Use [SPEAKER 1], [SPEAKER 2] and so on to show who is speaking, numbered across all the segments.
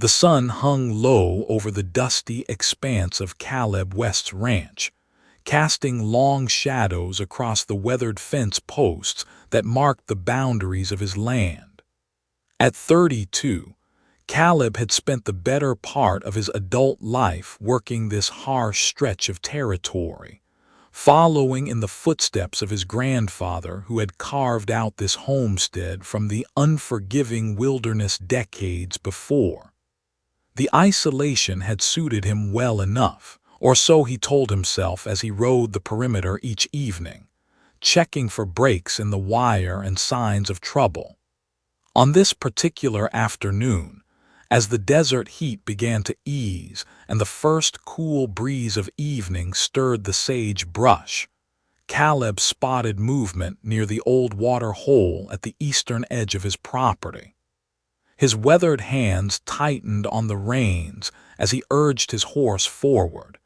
[SPEAKER 1] The sun hung low over the dusty expanse of Caleb West's ranch, casting long shadows across the weathered fence posts that marked the boundaries of his land. At 32, Caleb had spent the better part of his adult life working this harsh stretch of territory, following in the footsteps of his grandfather who had carved out this homestead from the unforgiving wilderness decades before. The isolation had suited him well enough, or so he told himself as he rode the perimeter each evening, checking for breaks in the wire and signs of trouble. On this particular afternoon, as the desert heat began to ease and the first cool breeze of evening stirred the sage brush, Caleb spotted movement near the old water hole at the eastern edge of his property. His weathered hands tightened on the reins as he urged his horse forward,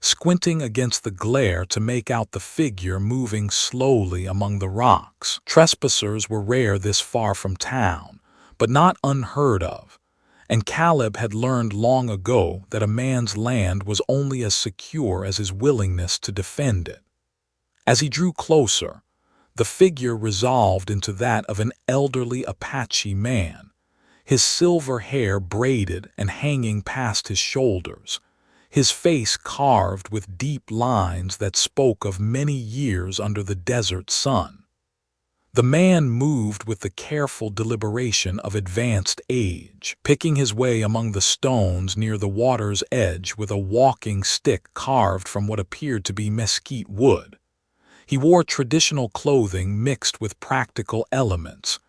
[SPEAKER 1] squinting against the glare to make out the figure moving slowly among the rocks. Trespassers were rare this far from town, but not unheard of, and Caleb had learned long ago that a man's land was only as secure as his willingness to defend it. As he drew closer, the figure resolved into that of an elderly Apache man, his silver hair braided and hanging past his shoulders, his face carved with deep lines that spoke of many years under the desert sun. The man moved with the careful deliberation of advanced age, picking his way among the stones near the water's edge with a walking stick carved from what appeared to be mesquite wood. He wore traditional clothing mixed with practical elements,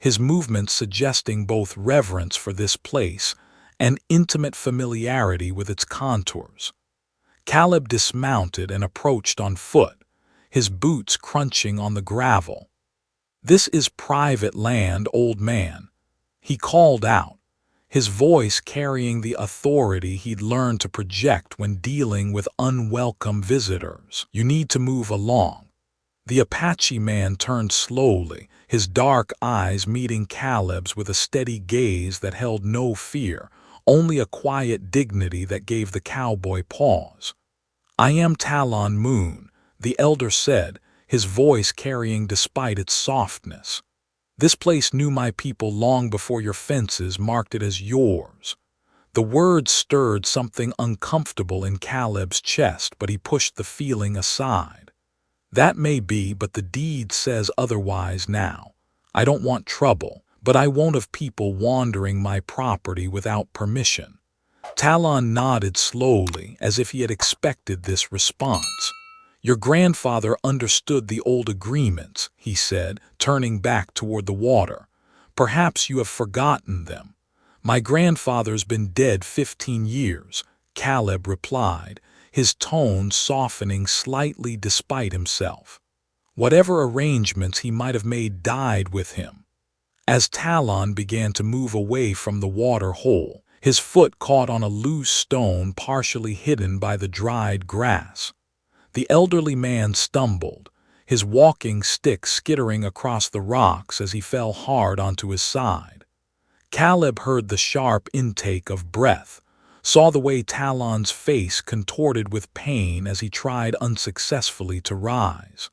[SPEAKER 1] his movements suggesting both reverence for this place and intimate familiarity with its contours. Caleb dismounted and approached on foot, his boots crunching on the gravel. "This is private land, old man," he called out, his voice carrying the authority he'd learned to project when dealing with unwelcome visitors. "You need to move along." The Apache man turned slowly, his dark eyes meeting Caleb's with a steady gaze that held no fear, only a quiet dignity that gave the cowboy pause. "I am Talon Moon," the elder said, his voice carrying despite its softness. "This place knew my people long before your fences marked it as yours." The words stirred something uncomfortable in Caleb's chest, but he pushed the feeling aside. "That may be, but the deed says otherwise now. I don't want trouble, but I won't have people wandering my property without permission." Talon nodded slowly, as if he had expected this response. "Your grandfather understood the old agreements," he said, turning back toward the water. "Perhaps you have forgotten them." "My grandfather's been dead 15 years, Caleb replied, his tone softening slightly despite himself. Whatever arrangements he might have made died with him. As Talon began to move away from the water hole, his foot caught on a loose stone partially hidden by the dried grass. The elderly man stumbled, his walking stick skittering across the rocks as he fell hard onto his side. Caleb heard the sharp intake of breath, saw the way Talon's face contorted with pain as he tried unsuccessfully to rise.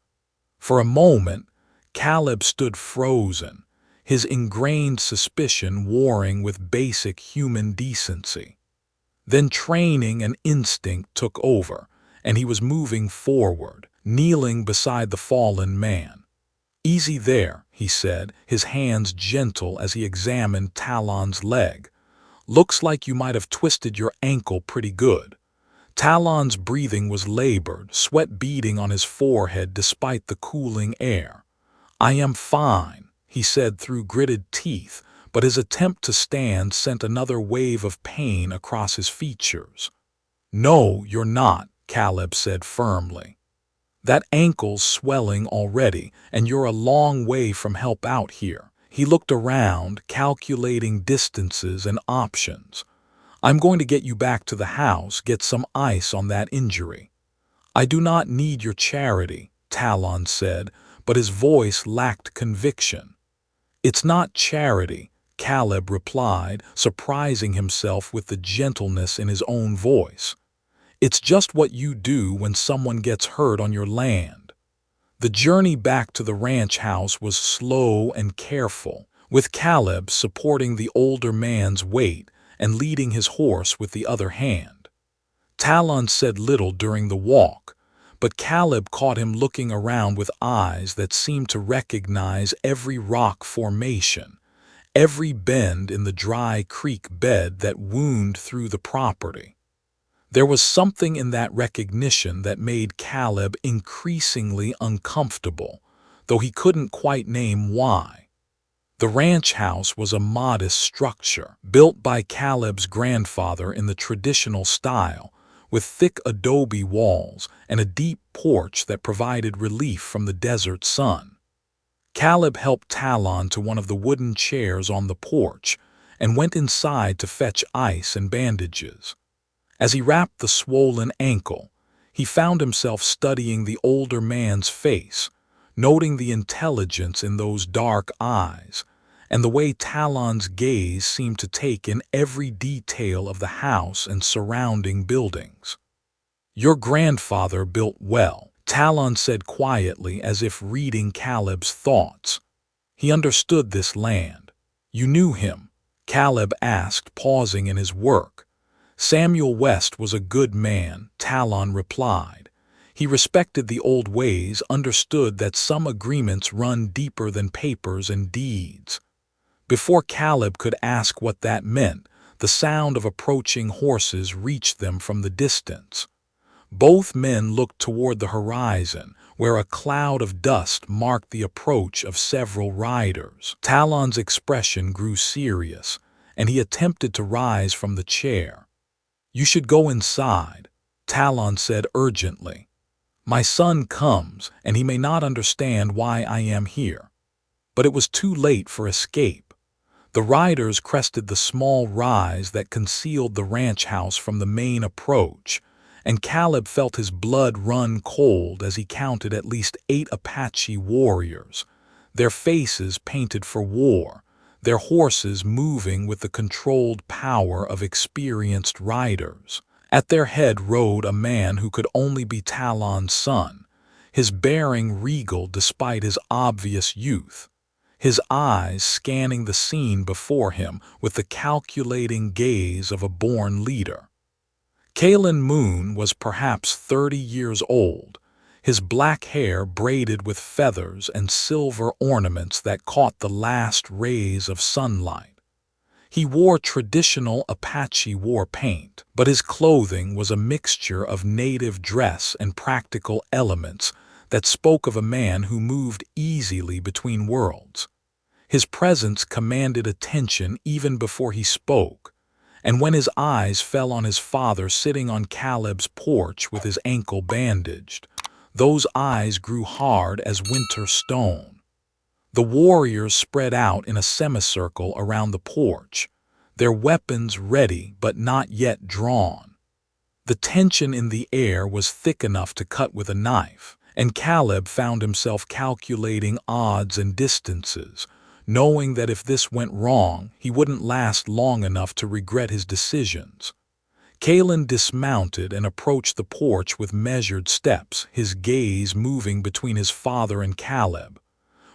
[SPEAKER 1] For a moment, Caleb stood frozen, his ingrained suspicion warring with basic human decency. Then training and instinct took over, and he was moving forward, kneeling beside the fallen man. "Easy there," he said, his hands gentle as he examined Talon's leg. "Looks like you might have twisted your ankle pretty good." Talon's breathing was labored, sweat beading on his forehead despite the cooling air. "I am fine," he said through gritted teeth, but his attempt to stand sent another wave of pain across his features. "No, you're not," Caleb said firmly. "That ankle's swelling already, and you're a long way from help out here." He looked around, calculating distances and options. "I'm going to get you back to the house, get some ice on that injury." "I do not need your charity," Talon said, but his voice lacked conviction. "It's not charity," Caleb replied, surprising himself with the gentleness in his own voice. "It's just what you do when someone gets hurt on your land." The journey back to the ranch house was slow and careful, with Caleb supporting the older man's weight and leading his horse with the other hand. Talon said little during the walk, but Caleb caught him looking around with eyes that seemed to recognize every rock formation, every bend in the dry creek bed that wound through the property. There was something in that recognition that made Caleb increasingly uncomfortable, though he couldn't quite name why. The ranch house was a modest structure, built by Caleb's grandfather in the traditional style, with thick adobe walls and a deep porch that provided relief from the desert sun. Caleb helped Talon to one of the wooden chairs on the porch and went inside to fetch ice and bandages. As he wrapped the swollen ankle, he found himself studying the older man's face, noting the intelligence in those dark eyes, and the way Talon's gaze seemed to take in every detail of the house and surrounding buildings. "Your grandfather built well," Talon said quietly, as if reading Caleb's thoughts. "He understood this land." "You knew him?" Caleb asked, pausing in his work. "Samuel West was a good man," Talon replied. "He respected the old ways, understood that some agreements run deeper than papers and deeds." Before Caleb could ask what that meant, the sound of approaching horses reached them from the distance. Both men looked toward the horizon, where a cloud of dust marked the approach of several riders. Talon's expression grew serious, and he attempted to rise from the chair. "You should go inside," Talon said urgently. "My son comes, and he may not understand why I am here." But it was too late for escape. The riders crested the small rise that concealed the ranch house from the main approach, and Caleb felt his blood run cold as he counted at least 8 Apache warriors, their faces painted for war, their horses moving with the controlled power of experienced riders. At their head rode a man who could only be Talon's son, his bearing regal despite his obvious youth, his eyes scanning the scene before him with the calculating gaze of a born leader. Kalen Moon was perhaps 30 years old, his black hair braided with feathers and silver ornaments that caught the last rays of sunlight. He wore traditional Apache war paint, but his clothing was a mixture of native dress and practical elements that spoke of a man who moved easily between worlds. His presence commanded attention even before he spoke, and when his eyes fell on his father sitting on Caleb's porch with his ankle bandaged, those eyes grew hard as winter stone. The warriors spread out in a semicircle around the porch, their weapons ready but not yet drawn. The tension in the air was thick enough to cut with a knife, and Caleb found himself calculating odds and distances, knowing that if this went wrong, he wouldn't last long enough to regret his decisions. Kalen dismounted and approached the porch with measured steps, his gaze moving between his father and Caleb.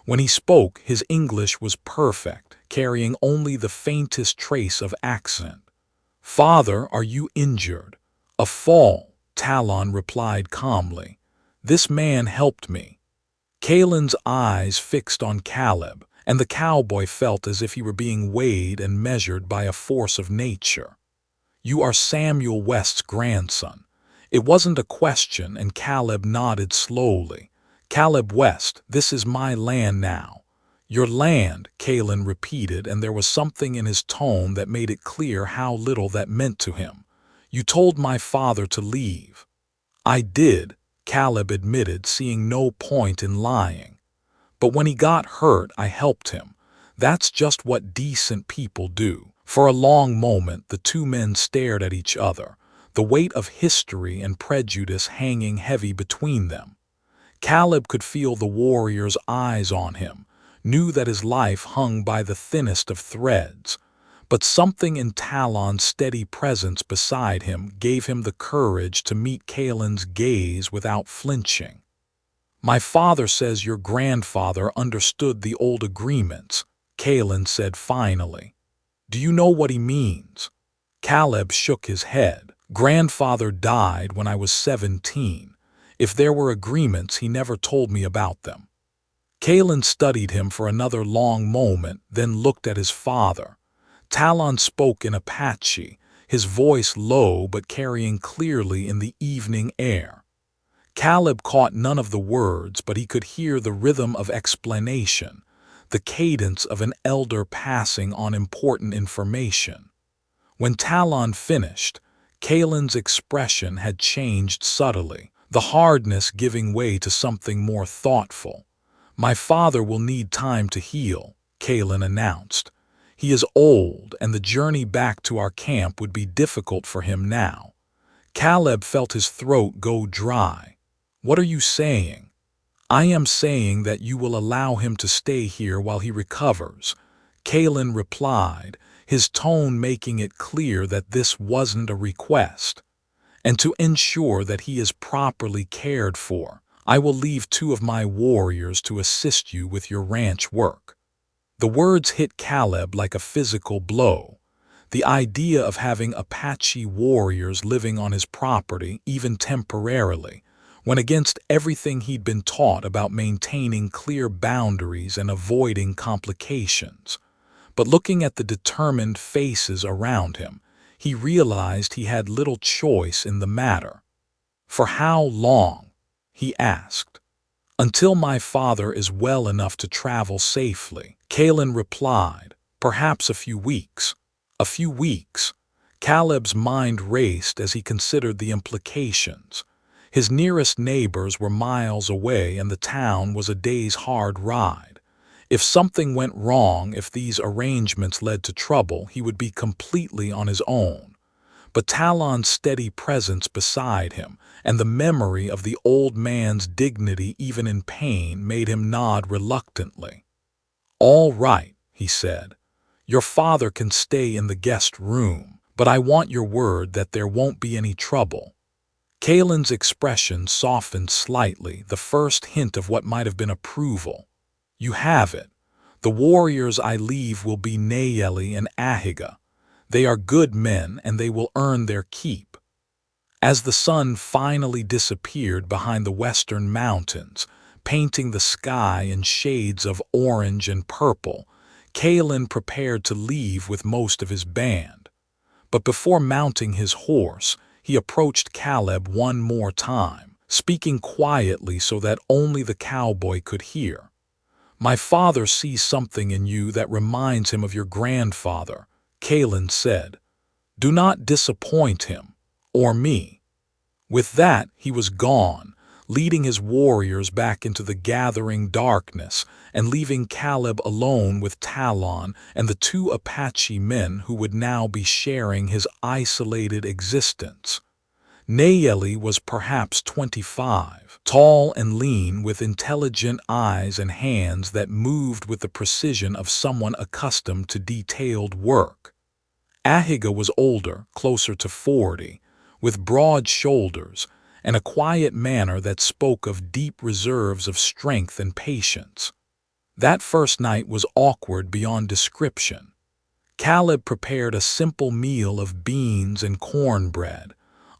[SPEAKER 1] When he spoke, his English was perfect, carrying only the faintest trace of accent. "Father, are you injured?" "A fall," Talon replied calmly. "This man helped me." Kalen's eyes fixed on Caleb, and the cowboy felt as if he were being weighed and measured by a force of nature. "You are Samuel West's grandson." It wasn't a question, and Caleb nodded slowly. "Caleb West, this is my land now." "Your land," Kalen repeated, and there was something in his tone that made it clear how little that meant to him. "You told my father to leave." "I did," Caleb admitted, seeing no point in lying. "But when he got hurt, I helped him. That's just what decent people do." For a long moment, the two men stared at each other, the weight of history and prejudice hanging heavy between them. Caleb could feel the warrior's eyes on him, knew that his life hung by the thinnest of threads. But something in Talon's steady presence beside him gave him the courage to meet Kalen's gaze without flinching. "My father says your grandfather understood the old agreements," Kalen said finally. "Do you know what he means?" Caleb shook his head. "Grandfather died when I was 17. If there were agreements, he never told me about them." Kalen studied him for another long moment, then looked at his father. Talon spoke in Apache, his voice low but carrying clearly in the evening air. Caleb caught none of the words, but he could hear the rhythm of explanation, the cadence of an elder passing on important information. When Talon finished, Kalen's expression had changed subtly, the hardness giving way to something more thoughtful. "My father will need time to heal," Kalen announced. "He is old, and the journey back to our camp would be difficult for him now." Caleb felt his throat go dry. "What are you saying?" "I am saying that you will allow him to stay here while he recovers," Kalen replied, his tone making it clear that this wasn't a request. "And to ensure that he is properly cared for, I will leave 2 of my warriors to assist you with your ranch work." The words hit Caleb like a physical blow. The idea of having Apache warriors living on his property, even temporarily, went against everything he'd been taught about maintaining clear boundaries and avoiding complications. But looking at the determined faces around him, he realized he had little choice in the matter. "For how long?" he asked. "Until my father is well enough to travel safely," Kalen replied. "Perhaps a few weeks." "A few weeks." Caleb's mind raced as he considered the implications. His nearest neighbors were miles away, and the town was a day's hard ride. If something went wrong, if these arrangements led to trouble, he would be completely on his own. But Talon's steady presence beside him, and the memory of the old man's dignity even in pain, made him nod reluctantly. "All right," he said. "Your father can stay in the guest room, but I want your word that there won't be any trouble." Kalen's expression softened slightly, the first hint of what might have been approval. "You have it. The warriors I leave will be Nayeli and Ahiga. They are good men, and they will earn their keep." As the sun finally disappeared behind the western mountains, painting the sky in shades of orange and purple, Kalen prepared to leave with most of his band. But before mounting his horse, he approached Caleb one more time, speaking quietly so that only the cowboy could hear. "My father sees something in you that reminds him of your grandfather," Kalen said. "Do not disappoint him, or me." With that, he was gone, leading his warriors back into the gathering darkness and leaving Caleb alone with Talon and the 2 Apache men who would now be sharing his isolated existence. Nayeli was perhaps 25, tall and lean, with intelligent eyes and hands that moved with the precision of someone accustomed to detailed work. Ahiga was older, closer to 40, with broad shoulders and a quiet manner that spoke of deep reserves of strength and patience. That first night was awkward beyond description. Caleb prepared a simple meal of beans and cornbread,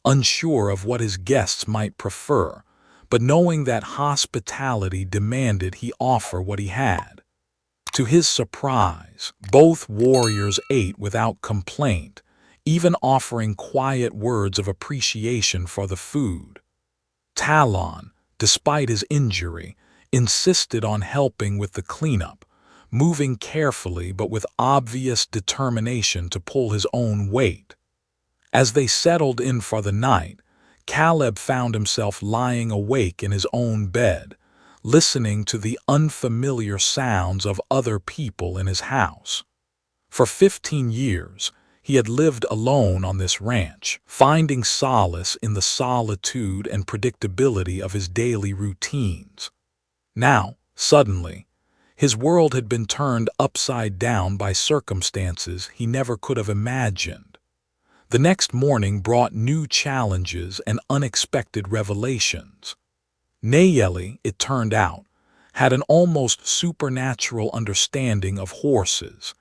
[SPEAKER 1] unsure of what his guests might prefer, but knowing that hospitality demanded he offer what he had. To his surprise, both warriors ate without complaint, even offering quiet words of appreciation for the food. Talon, despite his injury, insisted on helping with the cleanup, moving carefully but with obvious determination to pull his own weight. As they settled in for the night, Caleb found himself lying awake in his own bed, listening to the unfamiliar sounds of other people in his house. For 15 years, he had lived alone on this ranch, finding solace in the solitude and predictability of his daily routines. Now, suddenly, His world had been turned upside down by circumstances he never could have imagined. The next morning brought new challenges and unexpected revelations. Nayeli, it turned out, had an almost supernatural understanding of horses,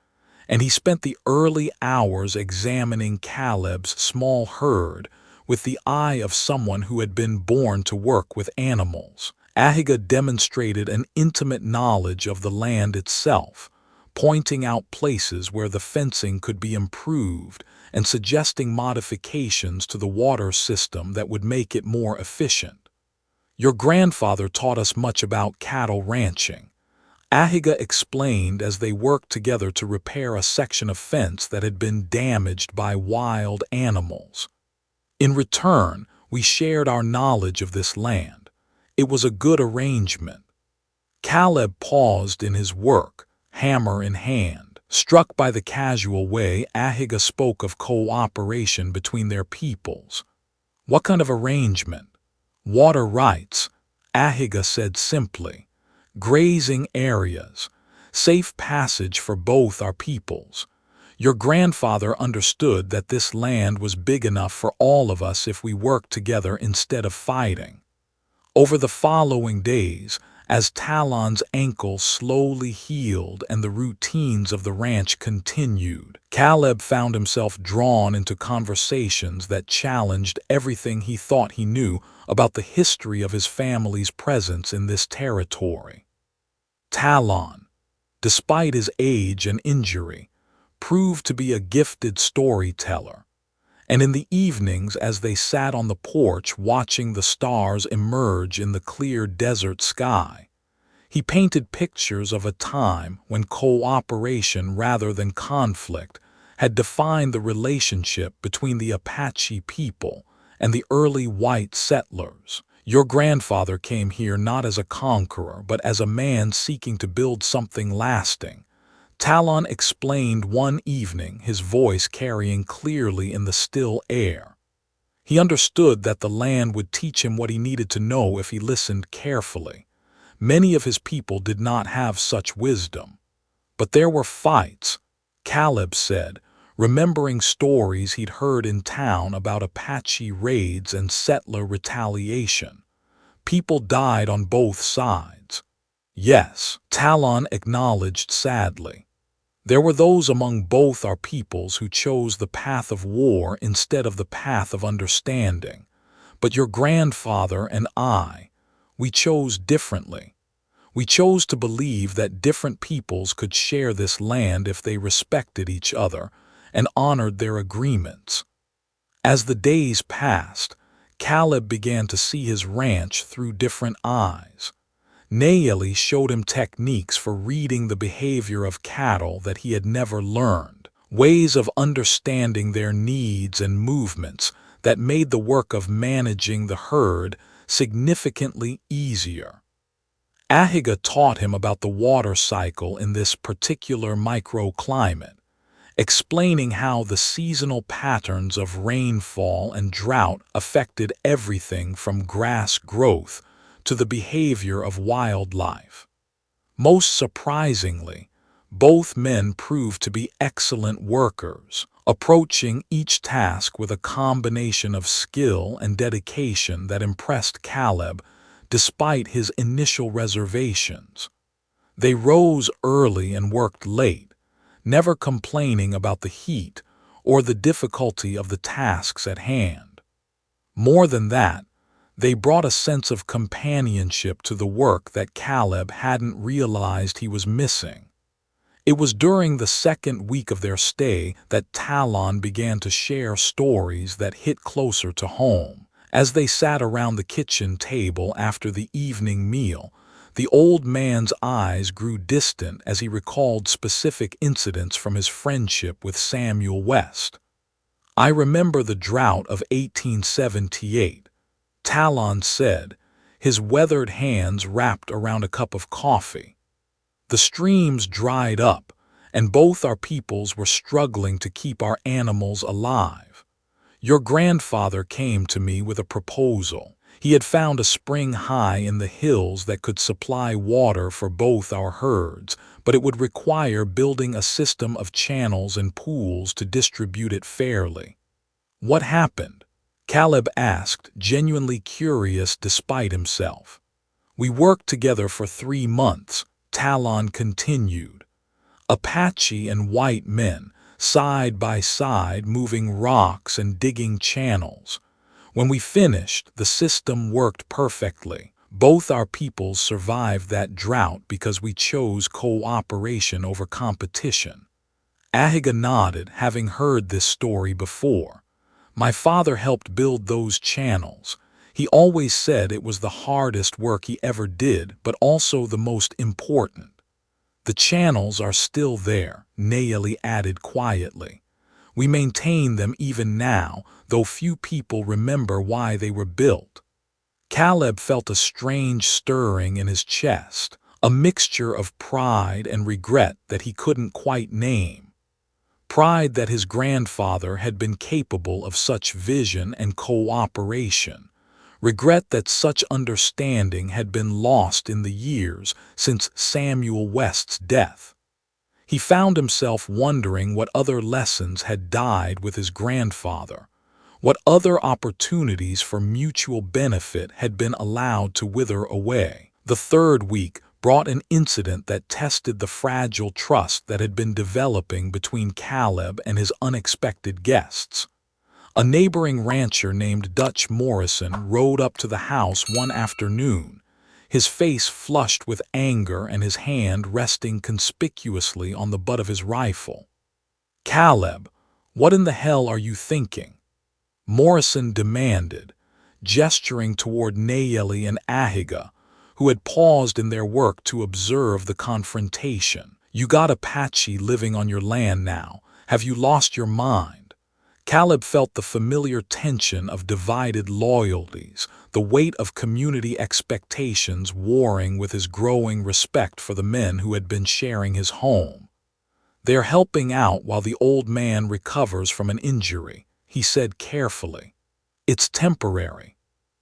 [SPEAKER 1] and he spent the early hours examining Caleb's small herd with the eye of someone who had been born to work with animals. Ahiga demonstrated an intimate knowledge of the land itself, pointing out places where the fencing could be improved and suggesting modifications to the water system that would make it more efficient. "Your grandfather taught us much about cattle ranching," Ahiga explained as they worked together to repair a section of fence that had been damaged by wild animals. "In return, we shared our knowledge of this land. It was a good arrangement." Caleb paused in his work, hammer in hand, struck by the casual way Ahiga spoke of cooperation between their peoples. "What kind of arrangement?" "Water rights," Ahiga said simply. "Grazing areas, safe passage for both our peoples. Your grandfather understood that this land was big enough for all of us if we worked together instead of fighting." Over the following days, as Talon's ankle slowly healed and the routines of the ranch continued, Caleb found himself drawn into conversations that challenged everything he thought he knew about the history of his family's presence in this territory. Talon, despite his age and injury, proved to be a gifted storyteller, and in the evenings as they sat on the porch watching the stars emerge in the clear desert sky, he painted pictures of a time when cooperation rather than conflict had defined the relationship between the Apache people and the early white settlers. "Your grandfather came here not as a conqueror but as a man seeking to build something lasting," Talon explained one evening, his voice carrying clearly in the still air. He understood that the land would teach him what he needed to know if he listened carefully. Many of his people did not have such wisdom. "But there were fights," Caleb said, remembering stories he'd heard in town about Apache raids and settler retaliation. "People died on both sides." "Yes," Talon acknowledged sadly. "There were those among both our peoples who chose the path of war instead of the path of understanding. But your grandfather and we chose differently. We chose to believe that different peoples could share this land if they respected each other and honored their agreements." As the days passed, Caleb began to see his ranch through different eyes. Nayeli showed him techniques for reading the behavior of cattle that he had never learned, ways of understanding their needs and movements that made the work of managing the herd significantly easier. Ahiga taught him about the water cycle in this particular microclimate, explaining how the seasonal patterns of rainfall and drought affected everything from grass growth to the behavior of wildlife. Most surprisingly, both men proved to be excellent workers, approaching each task with a combination of skill and dedication that impressed Caleb despite his initial reservations. They rose early and worked late, never complaining about the heat or the difficulty of the tasks at hand. More than that, they brought a sense of companionship to the work that Caleb hadn't realized he was missing. It was during the second week of their stay that Talon began to share stories that hit closer to home. As they sat around the kitchen table after the evening meal, the old man's eyes grew distant as he recalled specific incidents from his friendship with Samuel West. "I remember the drought of 1878, Talon said, his weathered hands wrapped around a cup of coffee. "The streams dried up, and both our peoples were struggling to keep our animals alive. Your grandfather came to me with a proposal. He had found a spring high in the hills that could supply water for both our herds, but it would require building a system of channels and pools to distribute it fairly. What happened? Caleb asked, genuinely curious despite himself. We worked together for 3 months, Talon continued. Apache and white men, side by side, moving rocks and digging channels. When we finished, the system worked perfectly. Both our peoples survived that drought because we chose cooperation over competition. Ahiga nodded, having heard this story before. My father helped build those channels. He always said it was the hardest work he ever did, but also the most important. The channels are still there, Nayeli added quietly. We maintain them even now, though few people remember why they were built. Caleb felt a strange stirring in his chest, a mixture of pride and regret that he couldn't quite name. Pride that his grandfather had been capable of such vision and cooperation. Regret that such understanding had been lost in the years since Samuel West's death. He found himself wondering what other lessons had died with his grandfather, what other opportunities for mutual benefit had been allowed to wither away. The third week brought an incident that tested the fragile trust that had been developing between Caleb and his unexpected guests. A neighboring rancher named Dutch Morrison rode up to the house one afternoon, his face flushed with anger and his hand resting conspicuously on the butt of his rifle. "Caleb, what in the hell are you thinking?" Morrison demanded, gesturing toward Nayeli and Ahiga, who had paused in their work to observe the confrontation. "You got Apache living on your land now. Have you lost your mind?" Caleb felt the familiar tension of divided loyalties, the weight of community expectations warring with his growing respect for the men who had been sharing his home. "They're helping out while the old man recovers from an injury," he said carefully. "It's temporary."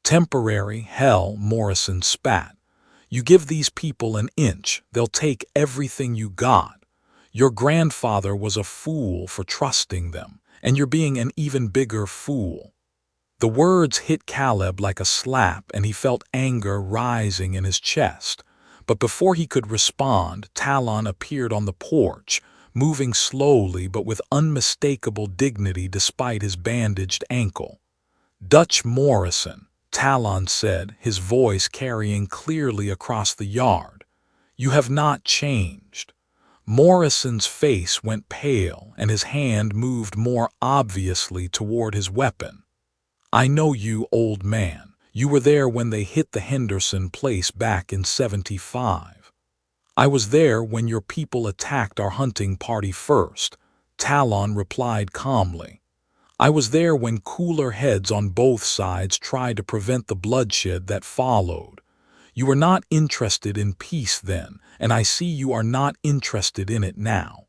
[SPEAKER 1] "Temporary, hell," Morrison spat. "You give these people an inch, they'll take everything you got. Your grandfather was a fool for trusting them, and you're being an even bigger fool." The words hit Caleb like a slap, and he felt anger rising in his chest. But before he could respond, Talon appeared on the porch, moving slowly but with unmistakable dignity despite his bandaged ankle. "Dutch Morrison," Talon said, his voice carrying clearly across the yard. "You have not changed." Morrison's face went pale, and his hand moved more obviously toward his weapon. "I know you, old man. You were there when they hit the Henderson place back in '75. "I was there when your people attacked our hunting party first," Talon replied calmly. "I was there when cooler heads on both sides tried to prevent the bloodshed that followed. You were not interested in peace then, and I see you are not interested in it now."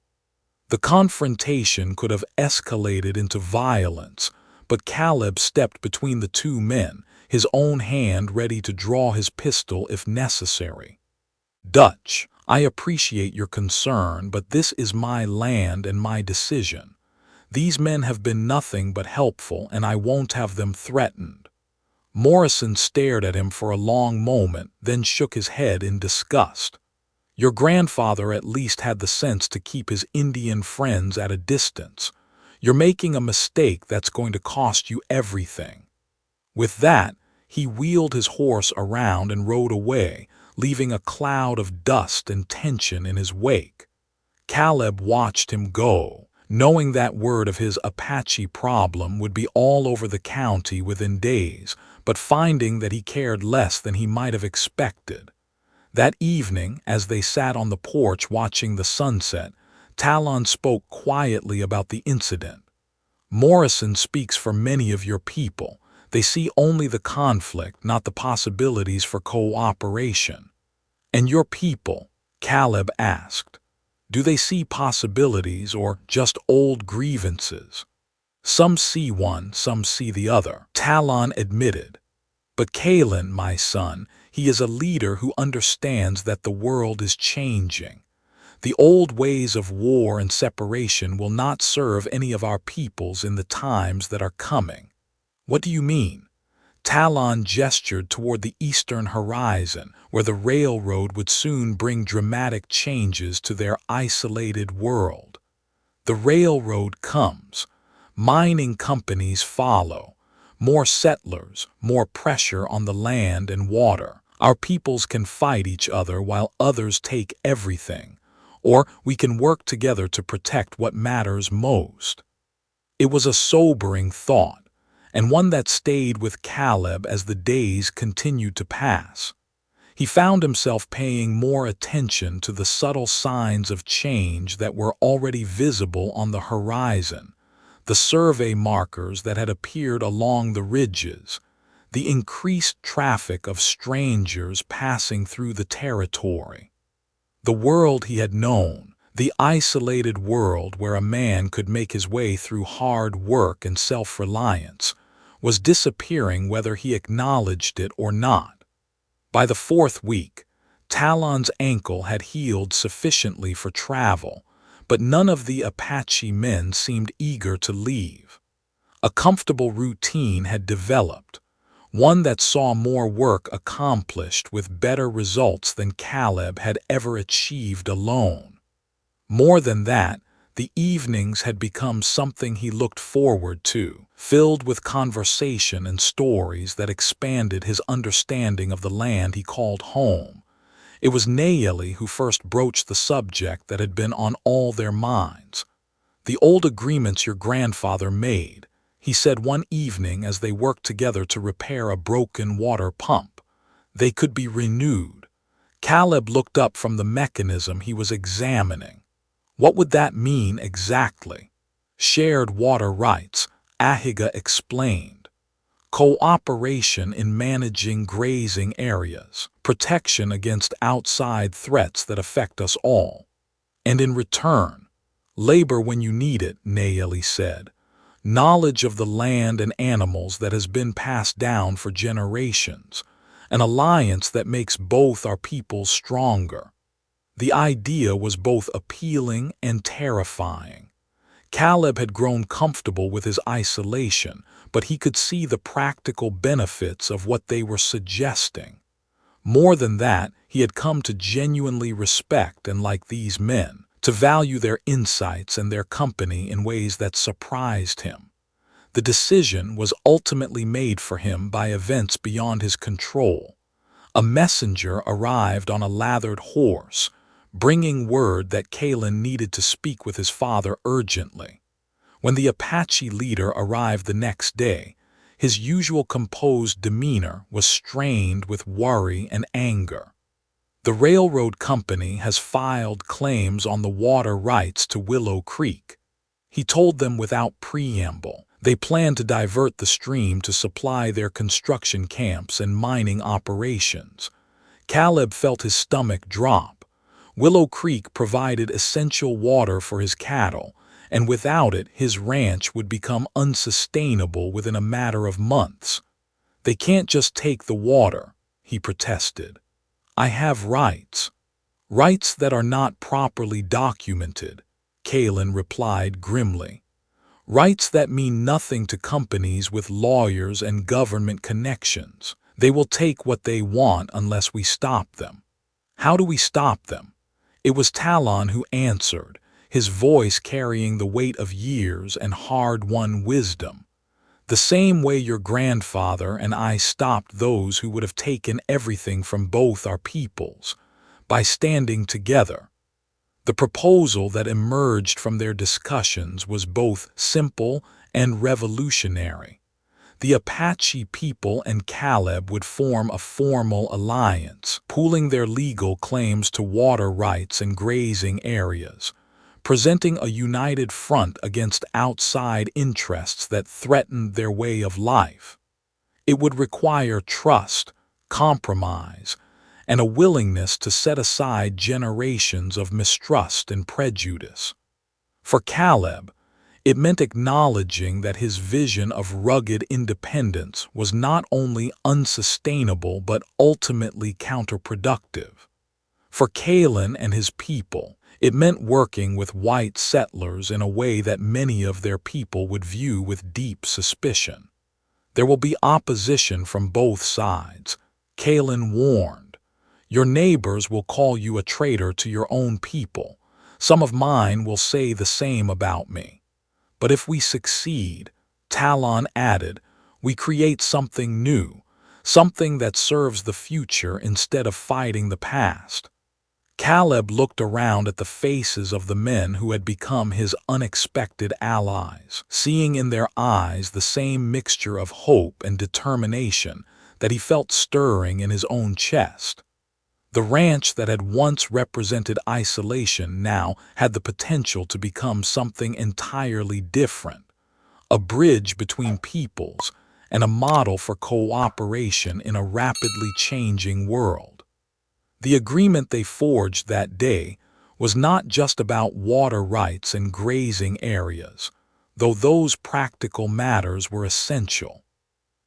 [SPEAKER 1] The confrontation could have escalated into violence, but Caleb stepped between the two men, his own hand ready to draw his pistol if necessary. "Dutch, I appreciate your concern, but this is my land and my decision. These men have been nothing but helpful, and I won't have them threatened." Morrison stared at him for a long moment, then shook his head in disgust. "Your grandfather at least had the sense to keep his Indian friends at a distance. You're making a mistake that's going to cost you everything." With that, he wheeled his horse around and rode away, leaving a cloud of dust and tension in his wake. Caleb watched him go, knowing that word of his Apache problem would be all over the county within days, but finding that he cared less than he might have expected. That evening, as they sat on the porch watching the sunset, Talon spoke quietly about the incident. "Morrison speaks for many of your people. They see only the conflict, not the possibilities for cooperation." "And your people?" Caleb asked. "Do they see possibilities or just old grievances?" "Some see one, some see the other," Talon admitted. But Kalen, my son, he is a leader who understands that the world is changing. The old ways of war and separation will not serve any of our peoples in the times that are coming. What do you mean? Talon gestured toward the eastern horizon, where the railroad would soon bring dramatic changes to their isolated world. The railroad comes. Mining companies follow. More settlers, more pressure on the land and water. Our peoples can fight each other while others take everything. Or we can work together to protect what matters most. It was a sobering thought, and one that stayed with Caleb as the days continued to pass. He found himself paying more attention to the subtle signs of change that were already visible on the horizon, the survey markers that had appeared along the ridges, the increased traffic of strangers passing through the territory. The world he had known, the isolated world where a man could make his way through hard work and self-reliance, was disappearing whether he acknowledged it or not. By the fourth week, Talon's ankle had healed sufficiently for travel, but none of the Apache men seemed eager to leave. A comfortable routine had developed, one that saw more work accomplished with better results than Caleb had ever achieved alone. More than that, the evenings had become something he looked forward to, filled with conversation and stories that expanded his understanding of the land he called home. It was Nayeli who first broached the subject that had been on all their minds. "The old agreements your grandfather made," he said one evening as they worked together to repair a broken water pump. "They could be renewed." Caleb looked up from the mechanism he was examining. What would that mean exactly? Shared water rights, Ahiga explained. Cooperation in managing grazing areas, protection against outside threats that affect us all. And in return, labor when you need it, Nayeli said. Knowledge of the land and animals that has been passed down for generations, an alliance that makes both our peoples stronger. The idea was both appealing and terrifying. Caleb had grown comfortable with his isolation, but he could see the practical benefits of what they were suggesting. More than that, he had come to genuinely respect and like these men, to value their insights and their company in ways that surprised him. The decision was ultimately made for him by events beyond his control. A messenger arrived on a lathered horse, bringing word that Kalen needed to speak with his father urgently. When the Apache leader arrived the next day, his usual composed demeanor was strained with worry and anger. "The railroad company has filed claims on the water rights to Willow Creek," he told them without preamble. They plan to divert the stream to supply their construction camps and mining operations. Caleb felt his stomach drop. Willow Creek provided essential water for his cattle, and without it his ranch would become unsustainable within a matter of months. "They can't just take the water," he protested. "I have rights." "Rights that are not properly documented," Kalen replied grimly. "Rights that mean nothing to companies with lawyers and government connections. They will take what they want unless we stop them." "How do we stop them?" It was Talon who answered, his voice carrying the weight of years and hard-won wisdom. "The same way your grandfather and I stopped those who would have taken everything from both our peoples, by standing together." The proposal that emerged from their discussions was both simple and revolutionary. The Apache people and Caleb would form a formal alliance, pooling their legal claims to water rights and grazing areas, presenting a united front against outside interests that threatened their way of life. It would require trust, compromise, and a willingness to set aside generations of mistrust and prejudice. For Caleb, It meant acknowledging that his vision of rugged independence was not only unsustainable but ultimately counterproductive. For Kalen and his people, it meant working with white settlers in a way that many of their people would view with deep suspicion. There will be opposition from both sides, Kalen warned. Your neighbors will call you a traitor to your own people. Some of mine will say the same about me. But if we succeed, Talon added, we create something new, something that serves the future instead of fighting the past. Caleb looked around at the faces of the men who had become his unexpected allies, seeing in their eyes the same mixture of hope and determination that he felt stirring in his own chest. The ranch that had once represented isolation now had the potential to become something entirely different, a bridge between peoples and a model for cooperation in a rapidly changing world. The agreement they forged that day was not just about water rights and grazing areas, though those practical matters were essential.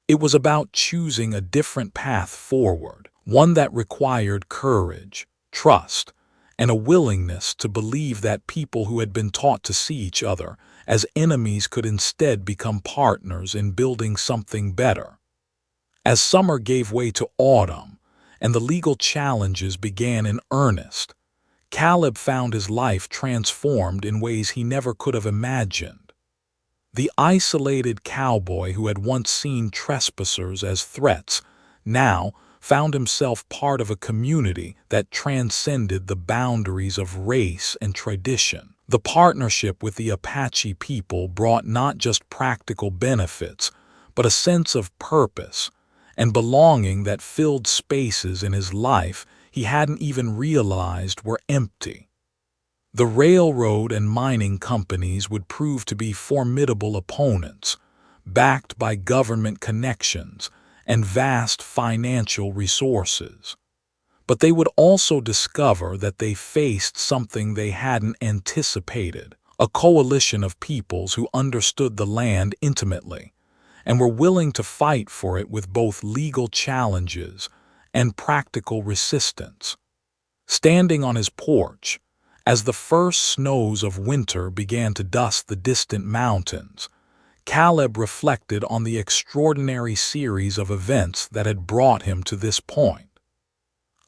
[SPEAKER 1] It was about choosing a different path forward, one that required courage, trust, and a willingness to believe that people who had been taught to see each other as enemies could instead become partners in building something better. As summer gave way to autumn, and the legal challenges began in earnest, Caleb found his life transformed in ways he never could have imagined. The isolated cowboy who had once seen trespassers as threats now found himself part of a community that transcended the boundaries of race and tradition. The partnership with the Apache people brought not just practical benefits, but a sense of purpose and belonging that filled spaces in his life he hadn't even realized were empty. The railroad and mining companies would prove to be formidable opponents, backed by government connections and vast financial resources. But they would also discover that they faced something they hadn't anticipated, a coalition of peoples who understood the land intimately and were willing to fight for it with both legal challenges and practical resistance. Standing on his porch, as the first snows of winter began to dust the distant mountains, Caleb reflected on the extraordinary series of events that had brought him to this point.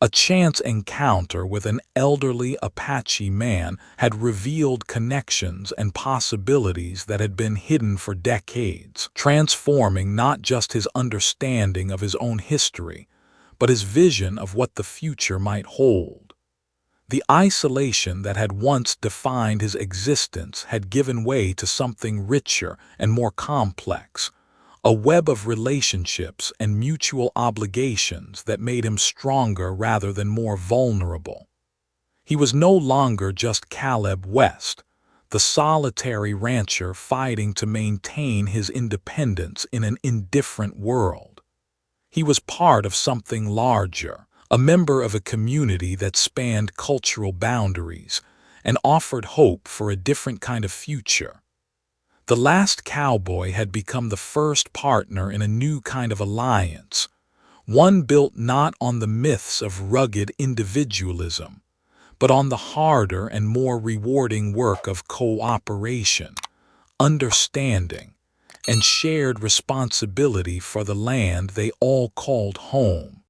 [SPEAKER 1] A chance encounter with an elderly Apache man had revealed connections and possibilities that had been hidden for decades, transforming not just his understanding of his own history, but his vision of what the future might hold. The isolation that had once defined his existence had given way to something richer and more complex, a web of relationships and mutual obligations that made him stronger rather than more vulnerable. He was no longer just Caleb West, the solitary rancher fighting to maintain his independence in an indifferent world. He was part of something larger, a member of a community that spanned cultural boundaries and offered hope for a different kind of future. The last cowboy had become the first partner in a new kind of alliance, one built not on the myths of rugged individualism, but on the harder and more rewarding work of cooperation, understanding, and shared responsibility for the land they all called home.